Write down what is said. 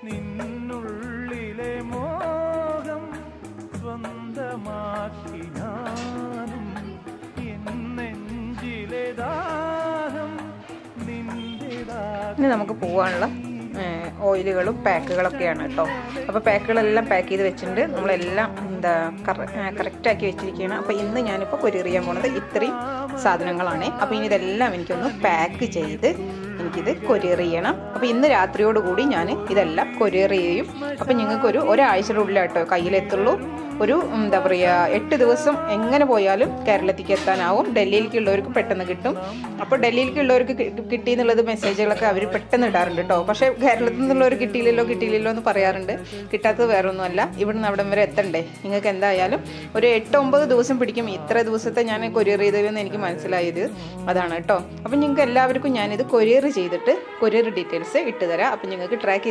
നിന്നുള്ളിലെ മോഹം സ്വന്തമാക്കി ഞാനും എന്നെഞ്ചിലെ ദാഹം നിന്റേതാക്കി. ഇനി നമുക്ക് പോകാനുള്ള ഓയിലുകളും പാക്കുകളൊക്കെയാണ് കേട്ടോ. അപ്പോൾ പാക്കുകളെല്ലാം പാക്ക് ചെയ്ത് വെച്ചിട്ടുണ്ട്. നമ്മളെല്ലാം കറക്റ്റാക്കി വെച്ചിരിക്കുകയാണ്. അപ്പോൾ ഇന്ന് ഞാനിപ്പോൾ കൊറിയർ ചെയ്യാൻ പോണത് ഇത്രയും സാധനങ്ങളാണ്. അപ്പോൾ ഇനി ഇതെല്ലാം എനിക്കൊന്ന് പാക്ക് ചെയ്ത് എനിക്കിത് കൊറിയർ ചെയ്യണം. അപ്പോൾ ഇന്ന് രാത്രിയോടുകൂടി ഞാൻ ഇതെല്ലാം കൊറിയർ ചെയ്യും. അപ്പോൾ നിങ്ങൾക്കൊരു ഒരാഴ്ചയുടെ ഉള്ളിലാട്ടോ കയ്യിലെത്തുള്ളൂ. ഒരു 8 ദിവസം എങ്ങനെ പോയാലും കേരളത്തിലേക്ക് എത്താനാവും. ഡൽഹിയിലേക്കുള്ളവർക്ക് പെട്ടെന്ന് കിട്ടും. അപ്പോൾ ഡൽഹിയിലേക്കുള്ളവർക്ക് കിട്ടി എന്നുള്ളത് മെസ്സേജുകളൊക്കെ അവർ പെട്ടെന്ന് ഇടാറുണ്ട് കേട്ടോ. പക്ഷേ കേരളത്തിൽ നിന്നുള്ളവർ കിട്ടിയില്ലല്ലോ എന്ന് പറയാറുണ്ട്. കിട്ടാത്തത് വേറെ ഒന്നുമല്ല, ഇവിടുന്ന് അവിടം വരെ എത്തണ്ടേ. നിങ്ങൾക്ക് എന്തായാലും ഒരു 8-9 ദിവസം പിടിക്കും. ഇത്ര ദിവസത്തെ ഞാൻ കൊറിയർ ചെയ്തതെന്ന് എനിക്ക് മനസ്സിലായത് അതാണ് കേട്ടോ. അപ്പം നിങ്ങൾക്ക് എല്ലാവർക്കും ഞാനിത് കൊറിയർ ചെയ്തിട്ട് കൊറിയർ ഡീറ്റെയിൽസ് ഇട്ടുതരാം. അപ്പം നിങ്ങൾക്ക് ട്രാക്ക്